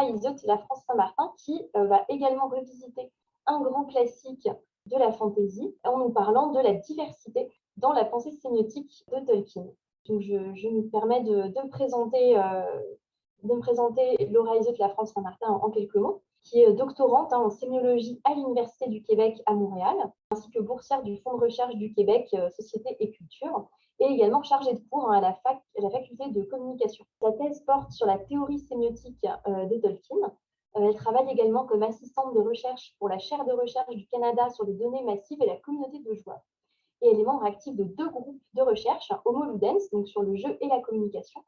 Iseut, La France Saint-Martin, qui va également revisiter un grand classique de la fantasy en nous parlant de la diversité dans la pensée sémiotique de Tolkien. Donc, je me permets de me présenter Laura Iseut, La France Saint-Martin en quelques mots, qui est doctorante en sémiologie à l'Université du Québec à Montréal, ainsi que boursière du Fonds de recherche du Québec Société et Culture, et également chargée de cours à la faculté de communication. Sa thèse porte sur la théorie sémiotique de Tolkien. Elle travaille également comme assistante de recherche pour la chaire de recherche du Canada sur les données massives et la communauté de joueurs. Et elle est membre active de 2 groupes de recherche, Homo Ludens, donc sur le jeu et la communication,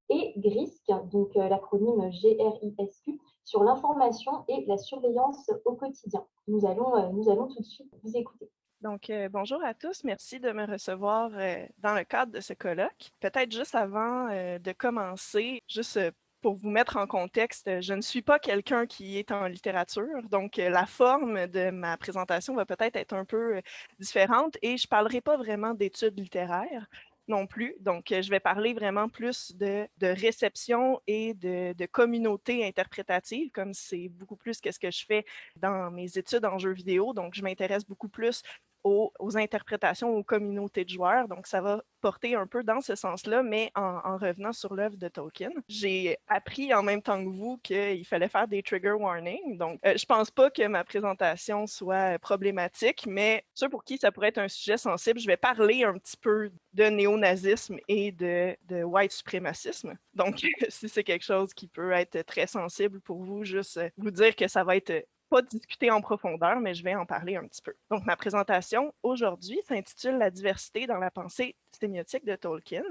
et GRISC, donc l'acronyme GRISQ, sur l'information et la surveillance au quotidien. Nous allons tout de suite vous écouter. Donc, bonjour à tous. Merci de me recevoir dans le cadre de ce colloque. Peut-être juste avant de commencer, juste pour vous mettre en contexte, je ne suis pas quelqu'un qui est en littérature, donc la forme de ma présentation va peut-être être un peu différente et je ne parlerai pas vraiment d'études littéraires non plus. Donc, je vais parler vraiment plus de réception et de communauté interprétative, comme c'est beaucoup plus que ce que je fais dans mes études en jeux vidéo. Donc, je m'intéresse beaucoup plus aux interprétations, aux communautés de joueurs. Donc, ça va porter un peu dans ce sens-là, mais en revenant sur l'œuvre de Tolkien. J'ai appris en même temps que vous qu'il fallait faire des trigger warnings. Donc, je pense pas que ma présentation soit problématique, mais ceux pour qui ça pourrait être un sujet sensible, je vais parler un petit peu de néonazisme et de white suprémacisme. Donc, si c'est quelque chose qui peut être très sensible pour vous, juste vous dire que ça va être pas discuter en profondeur, mais je vais en parler un petit peu. Donc, ma présentation aujourd'hui s'intitule « La diversité dans la pensée sémiotique de Tolkien ».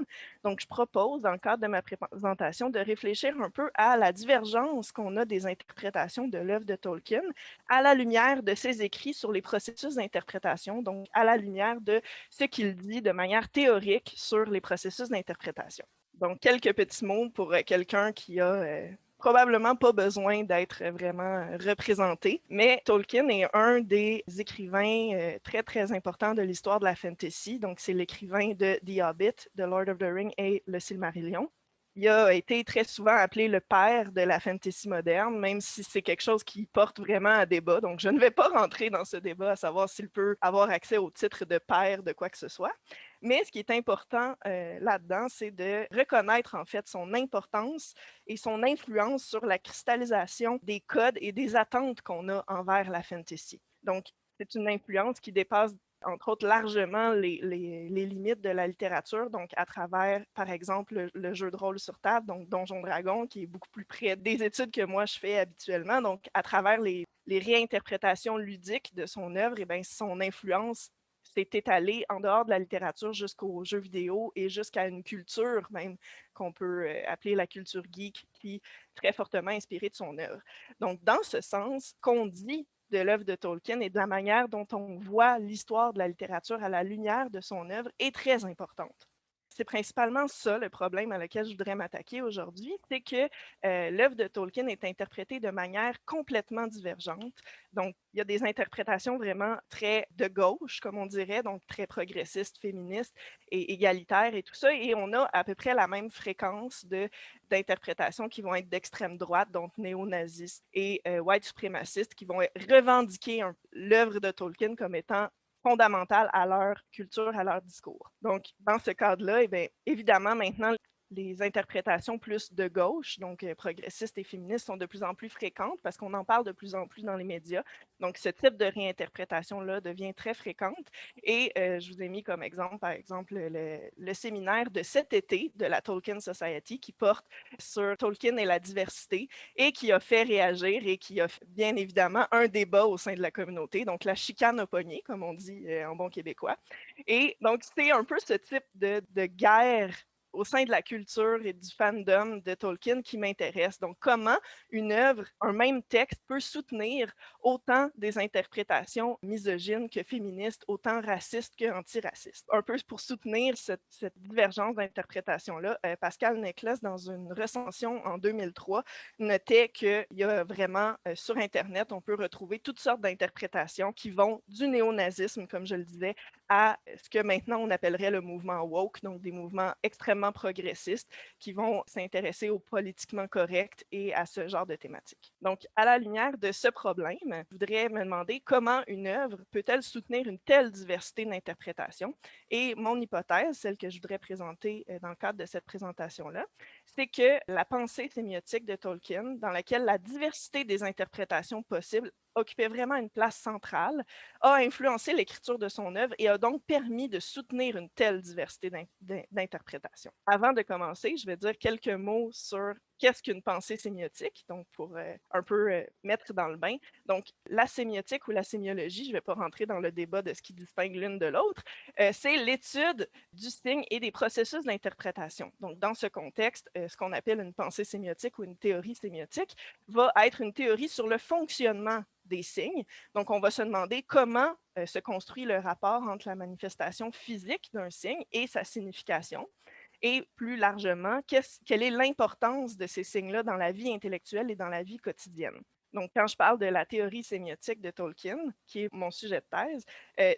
Donc, je propose, dans le cadre de ma présentation, de réfléchir un peu à la divergence qu'on a des interprétations de l'œuvre de Tolkien à la lumière de ses écrits sur les processus d'interprétation, donc à la lumière de ce qu'il dit de manière théorique sur les processus d'interprétation. Donc, quelques petits mots pour quelqu'un qui a probablement pas besoin d'être vraiment représenté, mais Tolkien est un des écrivains très, très importants de l'histoire de la fantasy. Donc, c'est l'écrivain de The Hobbit, de Lord of the Rings et le Silmarillion. Il a été très souvent appelé le père de la fantasy moderne, même si c'est quelque chose qui porte vraiment à débat. Donc, je ne vais pas rentrer dans ce débat à savoir s'il peut avoir accès au titre de père de quoi que ce soit. Mais ce qui est important là-dedans, c'est de reconnaître en fait son importance et son influence sur la cristallisation des codes et des attentes qu'on a envers la fantasy. Donc, c'est une influence qui dépasse entre autres largement les limites de la littérature, donc à travers, par exemple, le jeu de rôle sur table, donc Donjon Dragon, qui est beaucoup plus près des études que moi je fais habituellement, donc à travers les réinterprétations ludiques de son œuvre, et bien, son influence s'est étalée en dehors de la littérature jusqu'aux jeux vidéo et jusqu'à une culture même qu'on peut appeler la culture geek, qui est très fortement inspirée de son œuvre. Donc, dans ce sens, qu'on dit de l'œuvre de Tolkien et de la manière dont on voit l'histoire de la littérature à la lumière de son œuvre est très importante. C'est principalement ça le problème à lequel je voudrais m'attaquer aujourd'hui, c'est que l'œuvre de Tolkien est interprétée de manière complètement divergente. Donc, il y a des interprétations vraiment très de gauche, comme on dirait, donc très progressistes, féministes et égalitaires et tout ça, et on a à peu près la même fréquence d'interprétations qui vont être d'extrême droite, donc néo-nazistes et white suprémacistes, qui vont revendiquer l'œuvre de Tolkien comme étant fondamentales à leur culture, à leur discours. Donc, dans ce cadre-là, eh bien, évidemment, maintenant, les interprétations plus de gauche, donc progressistes et féministes, sont de plus en plus fréquentes parce qu'on en parle de plus en plus dans les médias. Donc, ce type de réinterprétation-là devient très fréquente. Et je vous ai mis comme exemple, par exemple, le séminaire de cet été de la Tolkien Society qui porte sur Tolkien et la diversité et qui a fait réagir et qui a bien évidemment un débat au sein de la communauté. Donc, la chicane a pogné, comme on dit en bon québécois. Et donc, c'est un peu ce type de guerre au sein de la culture et du fandom de Tolkien qui m'intéresse. Donc, comment une œuvre, un même texte peut soutenir autant des interprétations misogynes que féministes, autant racistes qu'antiracistes. Un peu pour soutenir cette divergence d'interprétation-là, Pascal Necklace, dans une recension en 2003, notait qu'il y a vraiment, sur Internet, on peut retrouver toutes sortes d'interprétations qui vont du néonazisme, comme je le disais, à ce que maintenant on appellerait le mouvement woke, donc des mouvements extrêmement extrêmement progressistes qui vont s'intéresser au politiquement correct et à ce genre de thématiques. Donc, à la lumière de ce problème, je voudrais me demander comment une œuvre peut-elle soutenir une telle diversité d'interprétations. Et mon hypothèse, celle que je voudrais présenter dans le cadre de cette présentation-là, c'est que la pensée sémiotique de Tolkien, dans laquelle la diversité des interprétations possibles occupait vraiment une place centrale, a influencé l'écriture de son œuvre et a donc permis de soutenir une telle diversité d'interprétations. Avant de commencer, je vais dire quelques mots sur qu'est-ce qu'une pensée sémiotique, donc pour un peu mettre dans le bain. Donc, la sémiotique ou la sémiologie, je ne vais pas rentrer dans le débat de ce qui distingue l'une de l'autre, c'est l'étude du signe et des processus d'interprétation. Donc, dans ce contexte, ce qu'on appelle une pensée sémiotique ou une théorie sémiotique va être une théorie sur le fonctionnement des signes. Donc, on va se demander comment se construit le rapport entre la manifestation physique d'un signe et sa signification. Et plus largement, quelle est l'importance de ces signes-là dans la vie intellectuelle et dans la vie quotidienne. Donc, quand je parle de la théorie sémiotique de Tolkien, qui est mon sujet de thèse,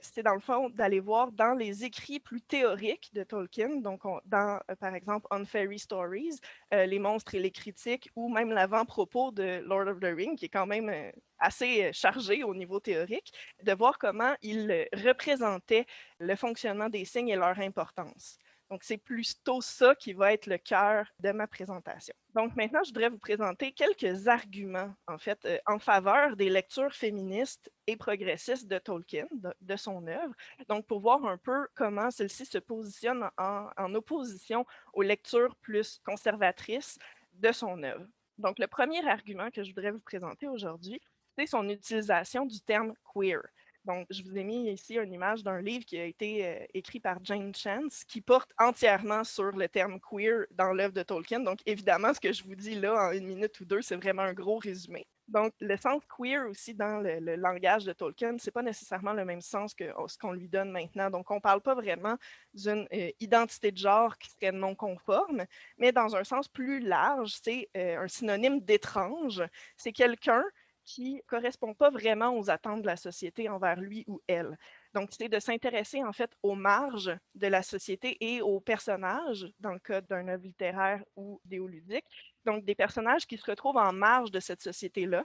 c'est dans le fond d'aller voir dans les écrits plus théoriques de Tolkien, donc dans, par exemple, On Fairy Stories, Les monstres et les critiques, ou même l'avant-propos de Lord of the Rings, qui est quand même assez chargé au niveau théorique, de voir comment il représentait le fonctionnement des signes et leur importance. Donc, c'est plutôt ça qui va être le cœur de ma présentation. Donc, maintenant, je voudrais vous présenter quelques arguments, en fait, en faveur des lectures féministes et progressistes de Tolkien, de son œuvre. Donc, pour voir un peu comment celle-ci se positionne en opposition aux lectures plus conservatrices de son œuvre. Donc, le premier argument que je voudrais vous présenter aujourd'hui, c'est son utilisation du terme queer. Donc, je vous ai mis ici une image d'un livre qui a été écrit par Jane Chance, qui porte entièrement sur le terme queer dans l'œuvre de Tolkien. Donc, évidemment, ce que je vous dis là en une minute ou deux, c'est vraiment un gros résumé. Donc, le sens queer aussi dans le langage de Tolkien, c'est pas nécessairement le même sens que ce qu'on lui donne maintenant. Donc, on parle pas vraiment d'une identité de genre qui serait non conforme, mais dans un sens plus large, c'est un synonyme d'étrange. C'est quelqu'un qui ne correspond pas vraiment aux attentes de la société envers lui ou elle. Donc, c'est de s'intéresser en fait aux marges de la société et aux personnages, dans le cas d'un œuvre littéraire ou vidéoludique. Donc, des personnages qui se retrouvent en marge de cette société-là,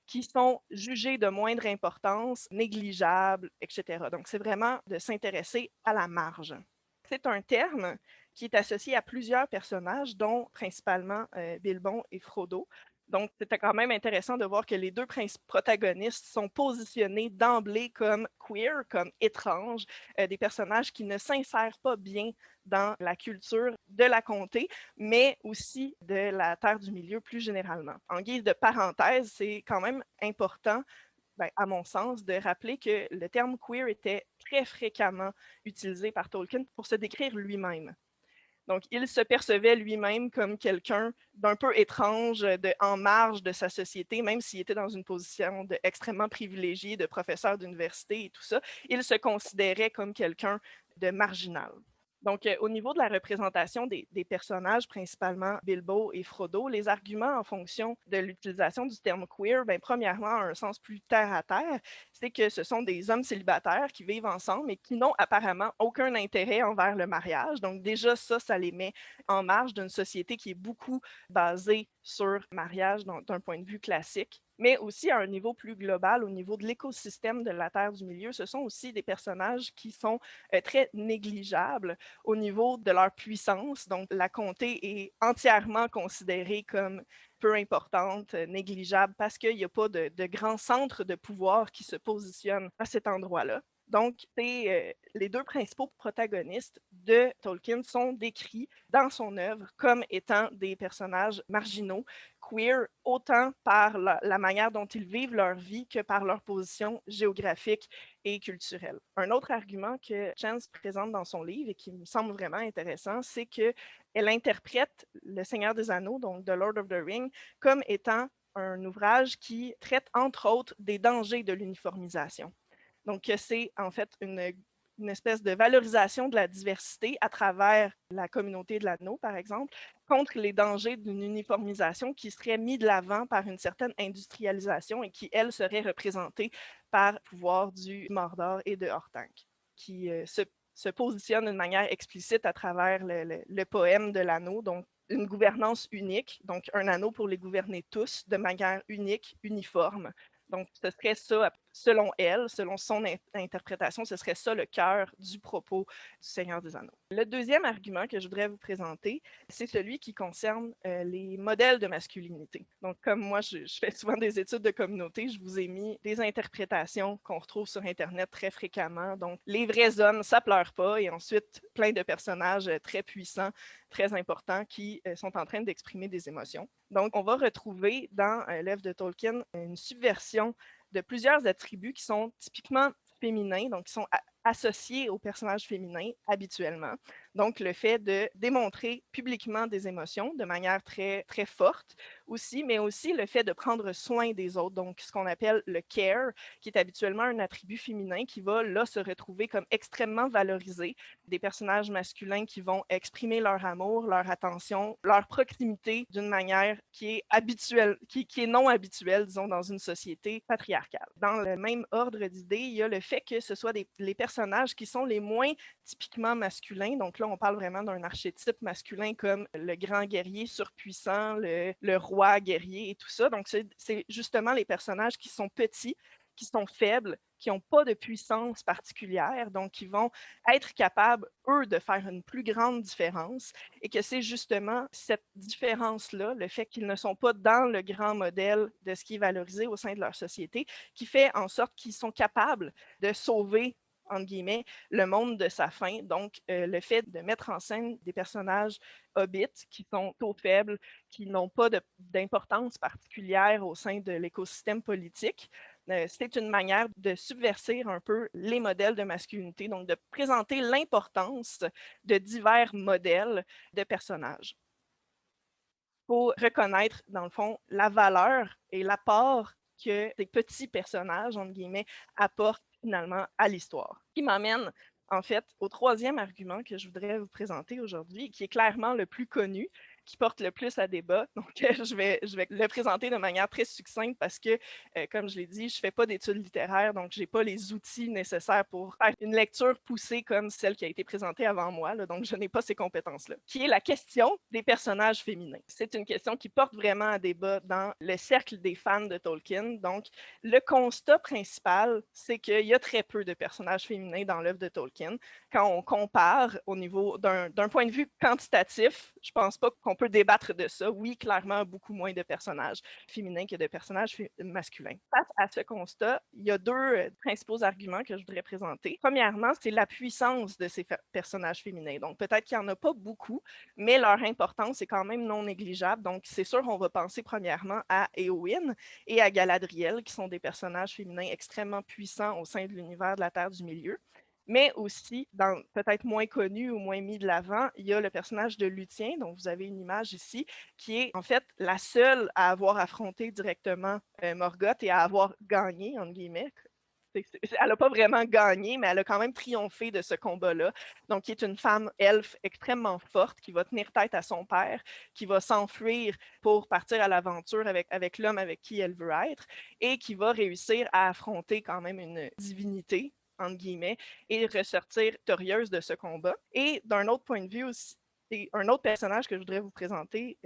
qui sont jugés de moindre importance, négligeables, etc. Donc, c'est vraiment de s'intéresser à la marge. C'est un terme qui est associé à plusieurs personnages, dont principalement Bilbon et Frodo. Donc, c'était quand même intéressant de voir que les deux protagonistes sont positionnés d'emblée comme queer, comme étranges, des personnages qui ne s'insèrent pas bien dans la culture de la comté, mais aussi de la Terre du Milieu plus généralement. En guise de parenthèse, c'est quand même important, à mon sens, de rappeler que le terme queer était très fréquemment utilisé par Tolkien pour se décrire lui-même. Donc, il se percevait lui-même comme quelqu'un d'un peu étrange, en marge de sa société, même s'il était dans une position extrêmement privilégiée de professeur d'université et tout ça. Il se considérait comme quelqu'un de marginal. Donc, au niveau de la représentation des personnages, principalement Bilbo et Frodo, les arguments en fonction de l'utilisation du terme queer, premièrement, un sens plus terre-à-terre, c'est que ce sont des hommes célibataires qui vivent ensemble et qui n'ont apparemment aucun intérêt envers le mariage. Donc, déjà, ça les met en marge d'une société qui est beaucoup basée sur le mariage d'un point de vue classique, mais aussi à un niveau plus global, au niveau de l'écosystème de la Terre du Milieu. Ce sont aussi des personnages qui sont très négligeables au niveau de leur puissance. Donc, la comté est entièrement considérée comme peu importante, négligeable, parce qu'il n'y a pas de grand centre de pouvoir qui se positionne à cet endroit-là. Donc, les deux principaux protagonistes de Tolkien sont décrits dans son œuvre comme étant des personnages marginaux, queer, autant par la manière dont ils vivent leur vie que par leur position géographique et culturelle. Un autre argument que Chance présente dans son livre et qui me semble vraiment intéressant, c'est qu'elle interprète Le Seigneur des Anneaux, donc The Lord of the Rings, comme étant un ouvrage qui traite entre autres des dangers de l'uniformisation. Donc, c'est en fait une espèce de valorisation de la diversité à travers la communauté de l'anneau, par exemple, contre les dangers d'une uniformisation qui serait mise de l'avant par une certaine industrialisation et qui, elle, serait représentée par le pouvoir du Mordor et de Hortenque, qui se se positionne d'une manière explicite à travers le poème de l'anneau, donc une gouvernance unique, donc un anneau pour les gouverner tous de manière unique, uniforme. Donc, ce serait ça, selon elle, selon son interprétation, ce serait ça le cœur du propos du Seigneur des Anneaux. Le deuxième argument que je voudrais vous présenter, c'est celui qui concerne les modèles de masculinité. Donc, comme moi, je fais souvent des études de communauté, je vous ai mis des interprétations qu'on retrouve sur Internet très fréquemment. Donc, les vrais hommes, ça pleure pas, et ensuite, plein de personnages très puissants, très importants, qui sont en train d'exprimer des émotions. Donc, on va retrouver dans l'œuvre de Tolkien une subversion de plusieurs attributs qui sont typiquement féminins, donc qui sont associés aux personnages féminins habituellement. Donc, le fait de démontrer publiquement des émotions de manière très, très forte aussi, mais aussi le fait de prendre soin des autres, donc ce qu'on appelle le care, qui est habituellement un attribut féminin qui va là se retrouver comme extrêmement valorisé. Des personnages masculins qui vont exprimer leur amour, leur attention, leur proximité d'une manière qui est habituelle, qui est non habituelle, disons, dans une société patriarcale. Dans le même ordre d'idées, il y a le fait que ce soit les personnages qui sont les moins typiquement masculins. Donc là, on parle vraiment d'un archétype masculin comme le grand guerrier surpuissant, le roi guerrier et tout ça. Donc, c'est justement les personnages qui sont petits, qui sont faibles, qui n'ont pas de puissance particulière, donc qui vont être capables, eux, de faire une plus grande différence, et que c'est justement cette différence-là, le fait qu'ils ne sont pas dans le grand modèle de ce qui est valorisé au sein de leur société, qui fait en sorte qu'ils sont capables de sauver, entre guillemets, le monde de sa fin. Donc, le fait de mettre en scène des personnages hobbits qui sont trop faibles, qui n'ont pas d'importance particulière au sein de l'écosystème politique, c'est une manière de subvertir un peu les modèles de masculinité, donc de présenter l'importance de divers modèles de personnages. Il faut reconnaître, dans le fond, la valeur et l'apport que des petits personnages, entre guillemets, apportent finalement à l'histoire. Ce qui m'amène, en fait, au troisième argument que je voudrais vous présenter aujourd'hui, qui est clairement le plus connu, qui porte le plus à débat. Donc, je vais le présenter de manière très succincte parce que, comme je l'ai dit, je ne fais pas d'études littéraires, donc je n'ai pas les outils nécessaires pour faire une lecture poussée comme celle qui a été présentée avant moi, là, donc je n'ai pas ces compétences-là, qui est la question des personnages féminins. C'est une question qui porte vraiment à débat dans le cercle des fans de Tolkien. Donc, le constat principal, c'est qu'il y a très peu de personnages féminins dans l'œuvre de Tolkien. Quand on compare au niveau d'un point de vue quantitatif, je ne pense pas qu'on peut débattre de ça. Oui, clairement, beaucoup moins de personnages féminins que de personnages masculins. Face à ce constat, il y a deux principaux arguments que je voudrais présenter. Premièrement, c'est la puissance de ces personnages féminins. Donc, peut-être qu'il n'y en a pas beaucoup, mais leur importance est quand même non négligeable. Donc, c'est sûr, on va penser premièrement à Éowyn et à Galadriel, qui sont des personnages féminins extrêmement puissants au sein de l'univers de la Terre du Milieu. Mais aussi, peut-être moins connu ou moins mis de l'avant, il y a le personnage de Lúthien, dont vous avez une image ici, qui est en fait la seule à avoir affronté directement Morgoth et à avoir gagné, entre guillemets. Elle n'a pas vraiment gagné, mais elle a quand même triomphé de ce combat-là. Donc, qui est une femme elfe extrêmement forte, qui va tenir tête à son père, qui va s'enfuir pour partir à l'aventure avec l'homme avec qui elle veut être, et qui va réussir à affronter quand même une divinité, entre guillemets, et ressortir victorieuse de ce combat. Et d'un autre point de vue aussi, un autre personnage que je voudrais vous présenter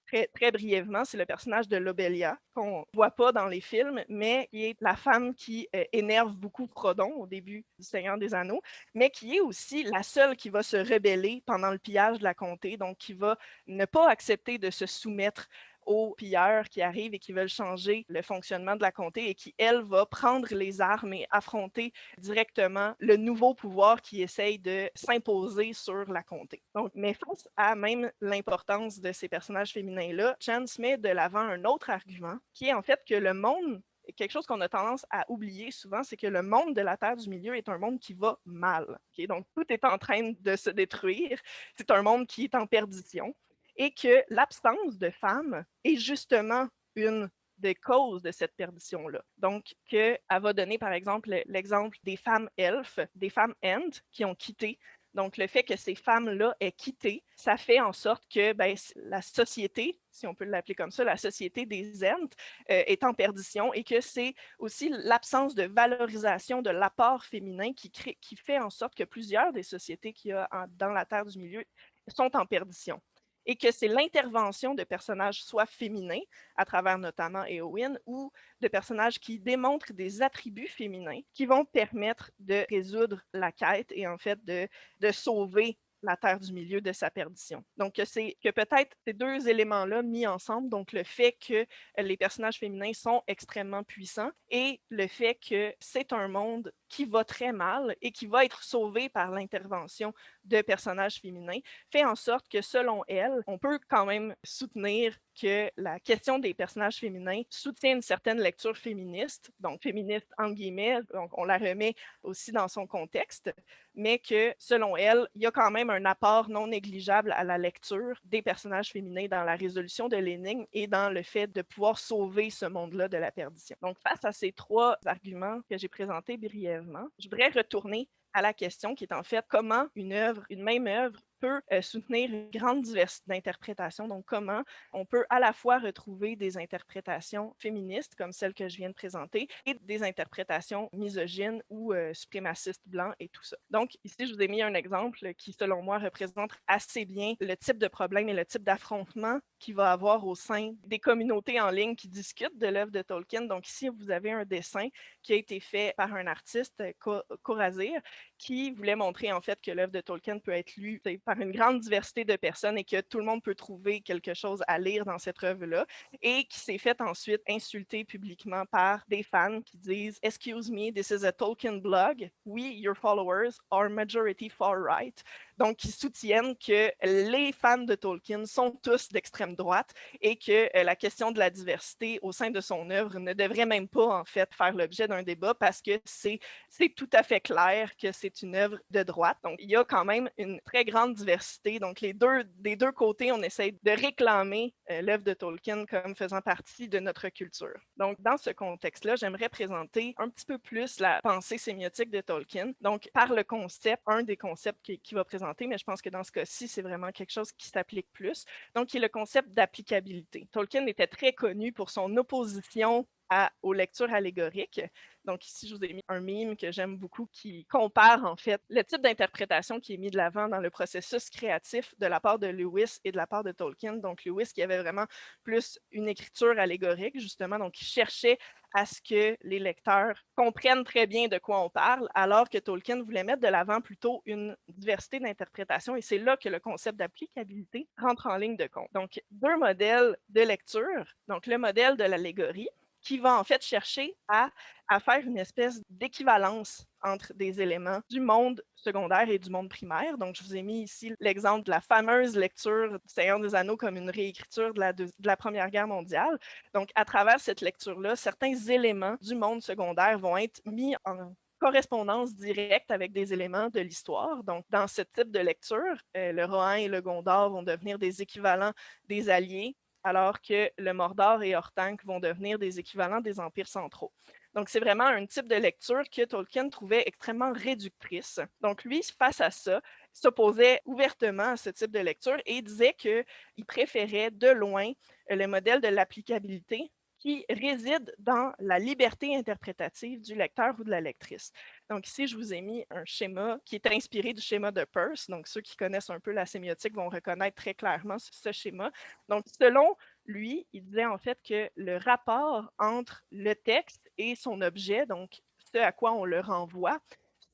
très, très brièvement, c'est le personnage de Lobelia, qu'on ne voit pas dans les films, mais qui est la femme qui énerve beaucoup Frodon au début du Seigneur des Anneaux, mais qui est aussi la seule qui va se rebeller pendant le pillage de la comté, donc qui va ne pas accepter de se soumettre aux pilleurs qui arrivent et qui veulent changer le fonctionnement de la comté et qui, elle, va prendre les armes et affronter directement le nouveau pouvoir qui essaye de s'imposer sur la comté. Donc, mais face à même l'importance de ces personnages féminins-là, Chance met de l'avant un autre argument qui est en fait que le monde, quelque chose qu'on a tendance à oublier souvent, c'est que le monde de la Terre du Milieu est un monde qui va mal. Okay? Donc, tout est en train de se détruire. C'est un monde qui est en perdition. Et que l'absence de femmes est justement une des causes de cette perdition-là. Donc, qu'elle va donner, par exemple, l'exemple des femmes elfes, des femmes Ent, qui ont quitté Donc, le fait que ces femmes-là aient quitté, ça fait en sorte que la société, si on peut l'appeler comme ça, la société des Ents est en perdition et que c'est aussi l'absence de valorisation de l'apport féminin qui fait en sorte que plusieurs des sociétés qu'il y a dans la Terre du Milieu sont en perdition. Et que c'est l'intervention de personnages soit féminins, à travers notamment Éowyn, ou de personnages qui démontrent des attributs féminins qui vont permettre de résoudre la quête et en fait de sauver la Terre du Milieu de sa perdition. Donc, c'est que peut-être ces deux éléments-là mis ensemble, donc le fait que les personnages féminins sont extrêmement puissants et le fait que c'est un monde qui va très mal et qui va être sauvé par l'intervention de personnages féminins, fait en sorte que, selon elle, on peut quand même soutenir que la question des personnages féminins soutient une certaine lecture féministe, donc féministe entre guillemets, donc on la remet aussi dans son contexte, mais que, selon elle, il y a quand même un apport non négligeable à la lecture des personnages féminins dans la résolution de l'énigme et dans le fait de pouvoir sauver ce monde-là de la perdition. Donc, face à ces trois arguments que j'ai présentés brièvement, je voudrais retourner à la question qui est en fait comment une même œuvre peut soutenir une grande diversité d'interprétations. Donc, comment on peut à la fois retrouver des interprétations féministes, comme celles que je viens de présenter, et des interprétations misogynes ou suprémacistes blancs et tout ça. Donc, ici, je vous ai mis un exemple qui, selon moi, représente assez bien le type de problème et le type d'affrontement qu'il va avoir au sein des communautés en ligne qui discutent de l'œuvre de Tolkien. Donc, ici, vous avez un dessin qui a été fait par un artiste, Corazir, qui voulait montrer en fait que l'œuvre de Tolkien peut être lue par une grande diversité de personnes et que tout le monde peut trouver quelque chose à lire dans cette œuvre-là, et qui s'est fait ensuite insulter publiquement par des fans qui disent "Excuse me, this is a Tolkien blog. We, your followers, are majority far right." Donc, qui soutiennent que les fans de Tolkien sont tous d'extrême droite et que la question de la diversité au sein de son œuvre ne devrait même pas, en fait, faire l'objet d'un débat parce que c'est tout à fait clair que c'est une œuvre de droite. Donc, il y a quand même une très grande diversité. Donc, des deux côtés, on essaie de réclamer l'œuvre de Tolkien comme faisant partie de notre culture. Donc, dans ce contexte-là, j'aimerais présenter un petit peu plus la pensée sémiotique de Tolkien. Donc, par le concept, un des concepts qu'il va présenter, mais je pense que dans ce cas-ci, c'est vraiment quelque chose qui s'applique plus. Donc, qui est le concept d'applicabilité. Tolkien était très connu pour son opposition aux lectures allégoriques. Donc ici, je vous ai mis un meme que j'aime beaucoup qui compare en fait le type d'interprétation qui est mis de l'avant dans le processus créatif de la part de Lewis et de la part de Tolkien. Donc Lewis qui avait vraiment plus une écriture allégorique justement, donc il cherchait à ce que les lecteurs comprennent très bien de quoi on parle, alors que Tolkien voulait mettre de l'avant plutôt une diversité d'interprétations et c'est là que le concept d'applicabilité rentre en ligne de compte. Donc deux modèles de lecture, donc le modèle de l'allégorie qui va en fait chercher à faire une espèce d'équivalence entre des éléments du monde secondaire et du monde primaire. Donc, je vous ai mis ici l'exemple de la fameuse lecture du Seigneur des Anneaux comme une réécriture de la Première Guerre mondiale. Donc, à travers cette lecture-là, certains éléments du monde secondaire vont être mis en correspondance directe avec des éléments de l'histoire. Donc, dans ce type de lecture, le Rohan et le Gondor vont devenir des équivalents des alliés, alors que le Mordor et Orthanc vont devenir des équivalents des empires centraux. Donc, c'est vraiment un type de lecture que Tolkien trouvait extrêmement réductrice. Donc, lui, face à ça, s'opposait ouvertement à ce type de lecture et disait qu'il préférait de loin le modèle de l'applicabilité qui réside dans la liberté interprétative du lecteur ou de la lectrice. Donc ici, je vous ai mis un schéma qui est inspiré du schéma de Peirce. Donc ceux qui connaissent un peu la sémiotique vont reconnaître très clairement ce schéma. Donc selon lui, il disait en fait que le rapport entre le texte et son objet, donc ce à quoi on le renvoie,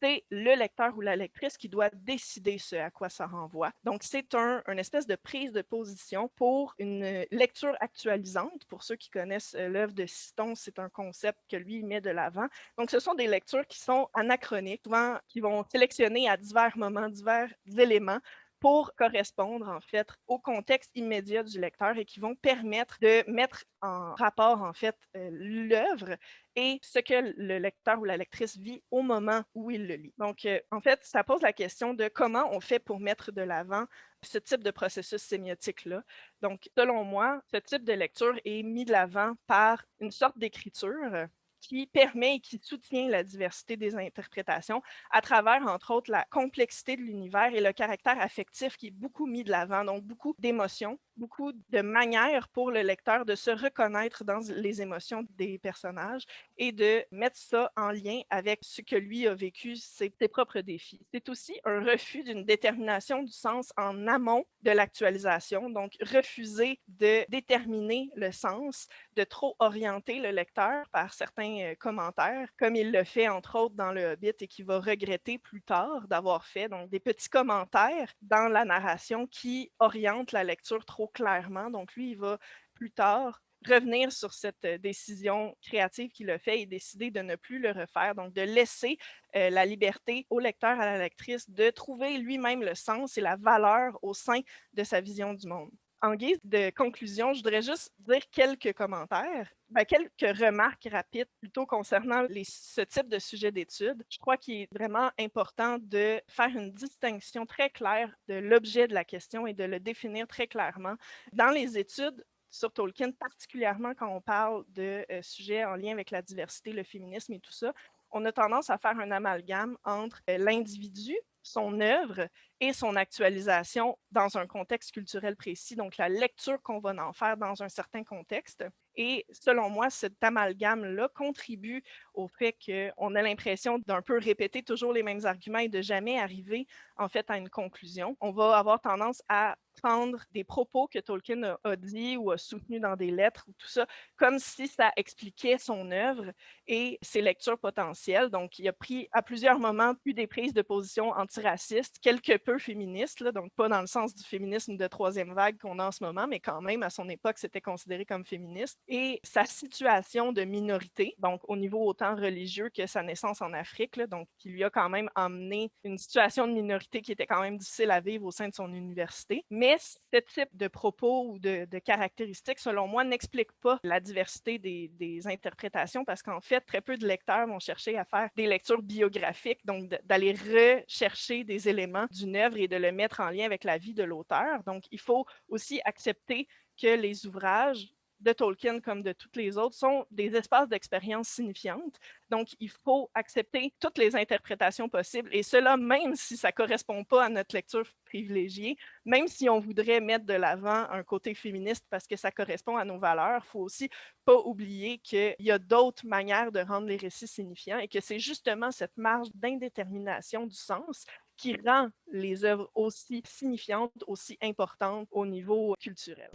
c'est le lecteur ou la lectrice qui doit décider ce à quoi ça renvoie. Donc, c'est une espèce de prise de position pour une lecture actualisante. Pour ceux qui connaissent l'œuvre de Citon, c'est un concept que lui met de l'avant. Donc, ce sont des lectures qui sont anachroniques, souvent qui vont sélectionner à divers moments, divers éléments pour correspondre en fait au contexte immédiat du lecteur et qui vont permettre de mettre en rapport en fait l'œuvre et ce que le lecteur ou la lectrice vit au moment où il le lit. Donc, en fait, ça pose la question de comment on fait pour mettre de l'avant ce type de processus sémiotique-là. Donc, selon moi, ce type de lecture est mis de l'avant par une sorte d'écriture qui permet et qui soutient la diversité des interprétations à travers, entre autres, la complexité de l'univers et le caractère affectif qui est beaucoup mis de l'avant, donc beaucoup d'émotions, beaucoup de manières pour le lecteur de se reconnaître dans les émotions des personnages et de mettre ça en lien avec ce que lui a vécu, ses propres défis. C'est aussi un refus d'une détermination du sens en amont de l'actualisation, donc refuser de déterminer le sens, de trop orienter le lecteur par certains commentaires, comme il le fait entre autres dans Le Hobbit et qui va regretter plus tard d'avoir fait, donc des petits commentaires dans la narration qui orientent la lecture trop clairement. Donc lui, il va plus tard revenir sur cette décision créative qu'il a fait et décider de ne plus le refaire, donc de laisser la liberté au lecteur, à la lectrice, de trouver lui-même le sens et la valeur au sein de sa vision du monde. En guise de conclusion, je voudrais juste dire quelques commentaires, quelques remarques rapides plutôt concernant ce type de sujet d'étude. Je crois qu'il est vraiment important de faire une distinction très claire de l'objet de la question et de le définir très clairement. Dans les études, sur Tolkien, particulièrement quand on parle de sujets en lien avec la diversité, le féminisme et tout ça, on a tendance à faire un amalgame entre l'individu, son œuvre et son actualisation dans un contexte culturel précis, donc la lecture qu'on va en faire dans un certain contexte. Et selon moi, cet amalgame-là contribue au fait qu'on a l'impression d'un peu répéter toujours les mêmes arguments et de jamais arriver en fait à une conclusion. On va avoir tendance à prendre des propos que Tolkien a dit ou a soutenus dans des lettres ou tout ça, comme si ça expliquait son œuvre et ses lectures potentielles. Donc, il a pris à plusieurs moments plus des prises de position antiracistes, quelque peu féministes, là, donc pas dans le sens du féminisme de troisième vague qu'on a en ce moment, mais quand même, à son époque, c'était considéré comme féministe. Et sa situation de minorité, donc au niveau autant religieux que sa naissance en Afrique, là, donc qui lui a quand même emmené une situation de minorité qui était quand même difficile à vivre au sein de son université. Mais ce type de propos ou de caractéristiques, selon moi, n'explique pas la diversité des interprétations parce qu'en fait, très peu de lecteurs vont chercher à faire des lectures biographiques, donc d'aller rechercher des éléments d'une œuvre et de le mettre en lien avec la vie de l'auteur. Donc, il faut aussi accepter que les ouvrages de Tolkien comme de toutes les autres sont des espaces d'expérience signifiantes. Donc, il faut accepter toutes les interprétations possibles et cela même si ça ne correspond pas à notre lecture privilégiée, même si on voudrait mettre de l'avant un côté féministe parce que ça correspond à nos valeurs, il faut aussi pas oublier qu'il y a d'autres manières de rendre les récits signifiants et que c'est justement cette marge d'indétermination du sens qui rend les œuvres aussi signifiantes, aussi importantes au niveau culturel.